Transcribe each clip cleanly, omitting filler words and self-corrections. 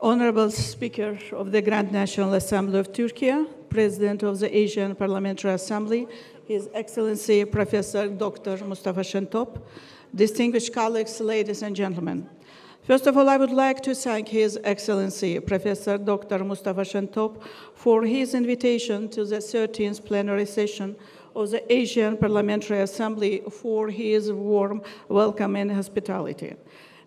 Honorable Speaker of the Grand National Assembly of Turkey, President of the Asian Parliamentary Assembly, His Excellency Professor Dr. Mustafa Şentop, distinguished colleagues, ladies and gentlemen. First of all, I would like to thank His Excellency Professor Dr. Mustafa Şentop for his invitation to the 13th plenary session of the Asian Parliamentary Assembly, for his warm welcome and hospitality.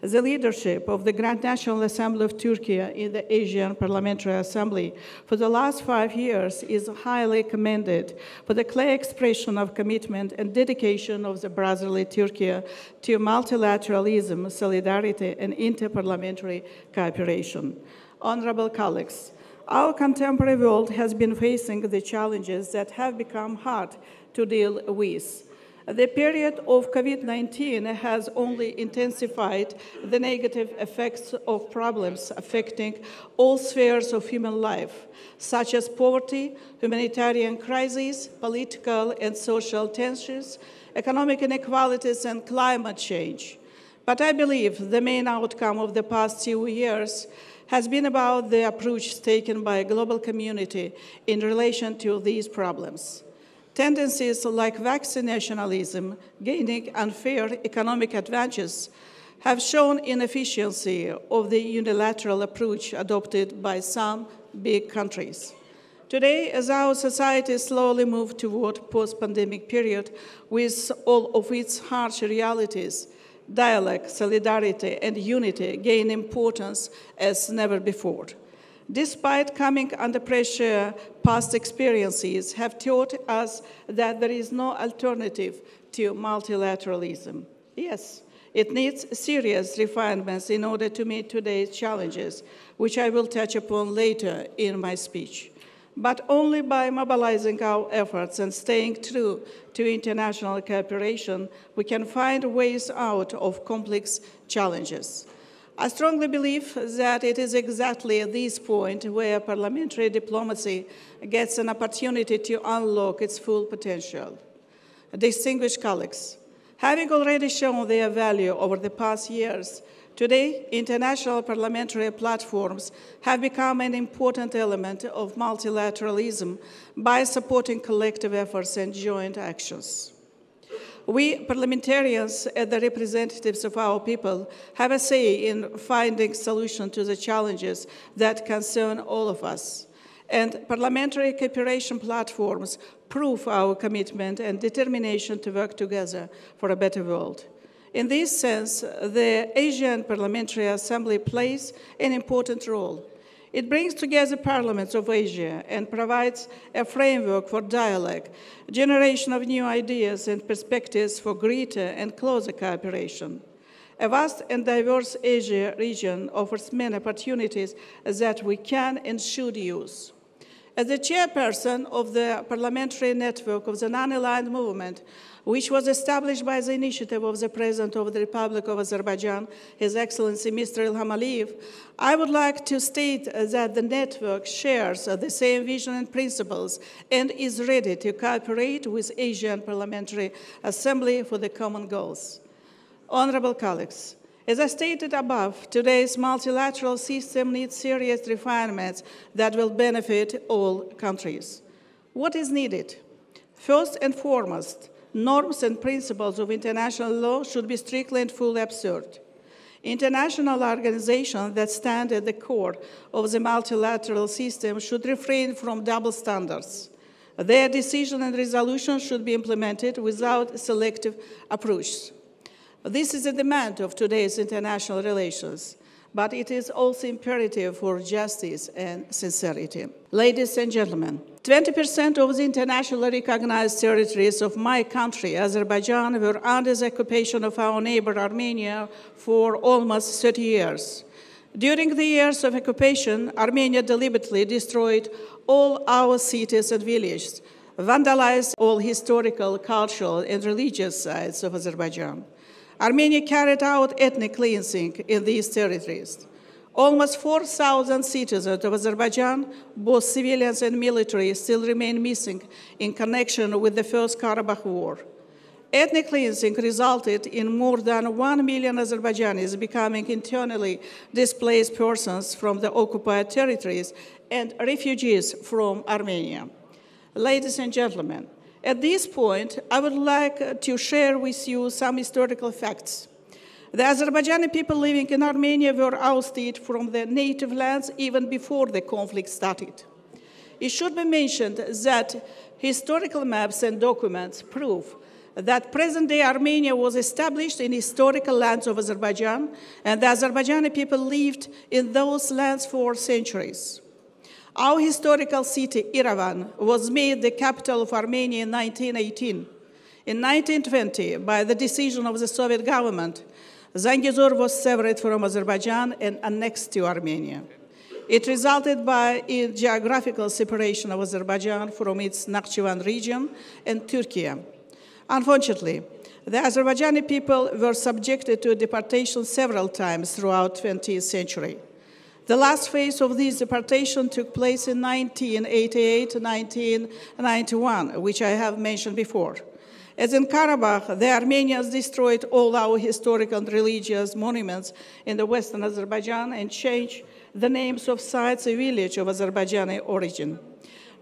The leadership of the Grand National Assembly of Turkey in the Asian Parliamentary Assembly for the last 5 years is highly commended for the clear expression of commitment and dedication of the brotherly Turkey to multilateralism, solidarity, and interparliamentary cooperation. Honorable colleagues, our contemporary world has been facing the challenges that have become hard to deal with. The period of COVID-19 has only intensified the negative effects of problems affecting all spheres of human life, such as poverty, humanitarian crises, political and social tensions, economic inequalities, and climate change. But I believe the main outcome of the past 2 years has been about the approach taken by a global community in relation to these problems. Tendencies like vaccine nationalism, gaining unfair economic advantages, have shown inefficiency of the unilateral approach adopted by some big countries. Today, as our society slowly moves toward post-pandemic period with all of its harsh realities, dialogue, solidarity, and unity gain importance as never before. Despite coming under pressure, past experiences have taught us that there is no alternative to multilateralism. Yes, it needs serious refinements in order to meet today's challenges, which I will touch upon later in my speech. But only by mobilizing our efforts and staying true to international cooperation, we can find ways out of complex challenges. I strongly believe that it is exactly at this point where parliamentary diplomacy gets an opportunity to unlock its full potential. Distinguished colleagues, having already shown their value over the past years, today international parliamentary platforms have become an important element of multilateralism by supporting collective efforts and joint actions. We parliamentarians, as the representatives of our people, have a say in finding solutions to the challenges that concern all of us. And parliamentary cooperation platforms prove our commitment and determination to work together for a better world. In this sense, the Asian Parliamentary Assembly plays an important role. It brings together parliaments of Asia and provides a framework for dialogue, generation of new ideas and perspectives for greater and closer cooperation. A vast and diverse Asia region offers many opportunities that we can and should use. As the chairperson of the Parliamentary Network of the Non-Aligned Movement, which was established by the initiative of the President of the Republic of Azerbaijan, His Excellency Mr. Ilham Aliyev, I would like to state that the network shares the same vision and principles and is ready to cooperate with Asian Parliamentary Assembly for the common goals. Honorable colleagues, as I stated above, today's multilateral system needs serious refinements that will benefit all countries. What is needed? First and foremost, norms and principles of international law should be strictly and fully observed. International organizations that stand at the core of the multilateral system should refrain from double standards. Their decisions and resolutions should be implemented without selective approaches. This is a demand of today's international relations, but it is also imperative for justice and sincerity. Ladies and gentlemen, 20% of the internationally recognized territories of my country, Azerbaijan, were under the occupation of our neighbor Armenia for almost 30 years. During the years of occupation, Armenia deliberately destroyed all our cities and villages, vandalized all historical, cultural, and religious sites of Azerbaijan. Armenia carried out ethnic cleansing in these territories. Almost 4,000 citizens of Azerbaijan, both civilians and military, still remain missing in connection with the First Karabakh War. Ethnic cleansing resulted in more than 1 million Azerbaijanis becoming internally displaced persons from the occupied territories and refugees from Armenia. Ladies and gentlemen, at this point, I would like to share with you some historical facts. The Azerbaijani people living in Armenia were ousted from their native lands even before the conflict started. It should be mentioned that historical maps and documents prove that present-day Armenia was established in historical lands of Azerbaijan, and the Azerbaijani people lived in those lands for centuries. Our historical city, Yerevan, was made the capital of Armenia in 1918. In 1920, by the decision of the Soviet government, Zangezur was severed from Azerbaijan and annexed to Armenia. It resulted by a geographical separation of Azerbaijan from its Nakhchivan region and Turkey. Unfortunately, the Azerbaijani people were subjected to deportation several times throughout the 20th century. The last phase of this deportation took place in 1988-1991, which I have mentioned before. As in Karabakh, the Armenians destroyed all our historical and religious monuments in the western Azerbaijan and changed the names of sites and villages of Azerbaijani origin.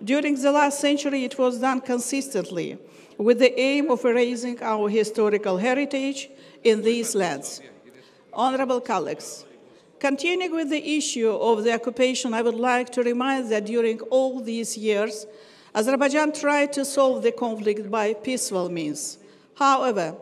During the last century, it was done consistently with the aim of erasing our historical heritage in these lands. Honorable colleagues, continuing with the issue of the occupation, I would like to remind that during all these years, Azerbaijan tried to solve the conflict by peaceful means. However,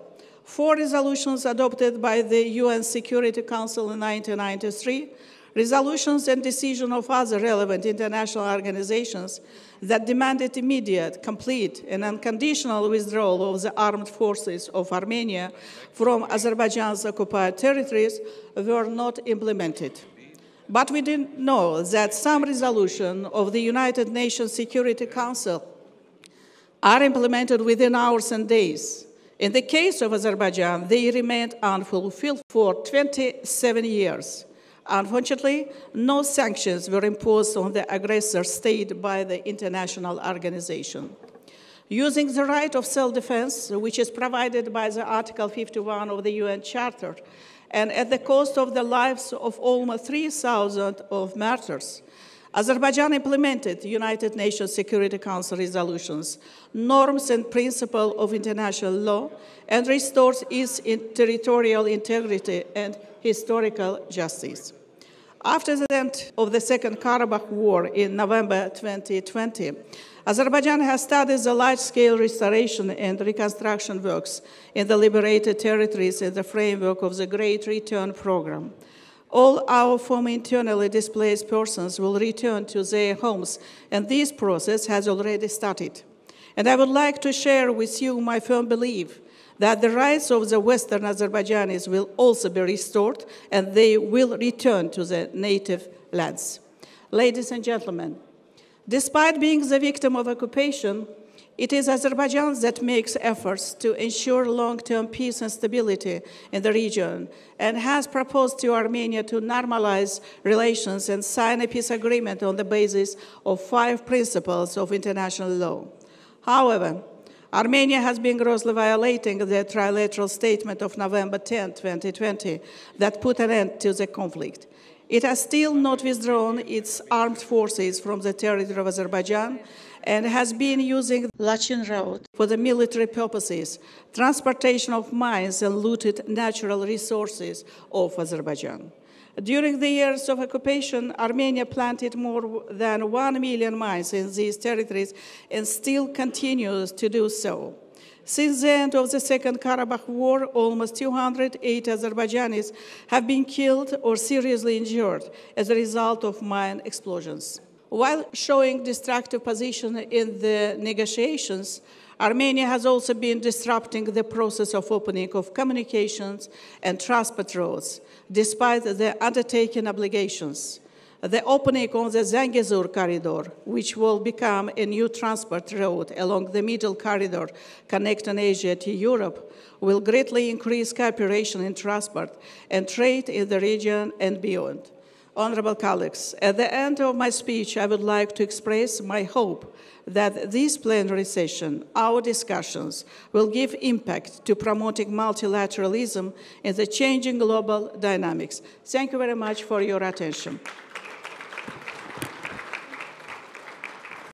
4 resolutions adopted by the UN Security Council in 1993, resolutions and decisions of other relevant international organizations that demanded immediate, complete, and unconditional withdrawal of the armed forces of Armenia from Azerbaijan's occupied territories were not implemented. But we did know that some resolutions of the United Nations Security Council are implemented within hours and days. In the case of Azerbaijan, they remained unfulfilled for 27 years. Unfortunately, no sanctions were imposed on the aggressor state by the international organization. Using the right of self-defense, which is provided by the Article 51 of the UN Charter, and at the cost of the lives of almost 3,000 of martyrs, Azerbaijan implemented United Nations Security Council resolutions, norms and principles of international law, and restored its territorial integrity and historical justice. After the end of the Second Karabakh War in November 2020, Azerbaijan has started the large-scale restoration and reconstruction works in the liberated territories in the framework of the Great Return Program. All our former internally displaced persons will return to their homes, and this process has already started. And I would like to share with you my firm belief that the rights of the Western Azerbaijanis will also be restored, and they will return to their native lands. Ladies and gentlemen, despite being the victim of occupation, it is Azerbaijan that makes efforts to ensure long-term peace and stability in the region and has proposed to Armenia to normalize relations and sign a peace agreement on the basis of 5 principles of international law. However, Armenia has been grossly violating the trilateral statement of November 10, 2020, that put an end to the conflict. It has still not withdrawn its armed forces from the territory of Azerbaijan and has been using Lachin Road for the military purposes, transportation of mines and looted natural resources of Azerbaijan. During the years of occupation, Armenia planted more than 1 million mines in these territories and still continues to do so. Since the end of the Second Karabakh War, almost 208 Azerbaijanis have been killed or seriously injured as a result of mine explosions. While showing destructive position in the negotiations, Armenia has also been disrupting the process of opening of communications and transport roads, despite the undertaken obligations. The opening of the Zangezur corridor, which will become a new transport road along the middle corridor connecting Asia to Europe, will greatly increase cooperation in transport and trade in the region and beyond. Honorable colleagues, at the end of my speech, I would like to express my hope that this plenary session, our discussions, will give impact to promoting multilateralism in the changing global dynamics. Thank you very much for your attention.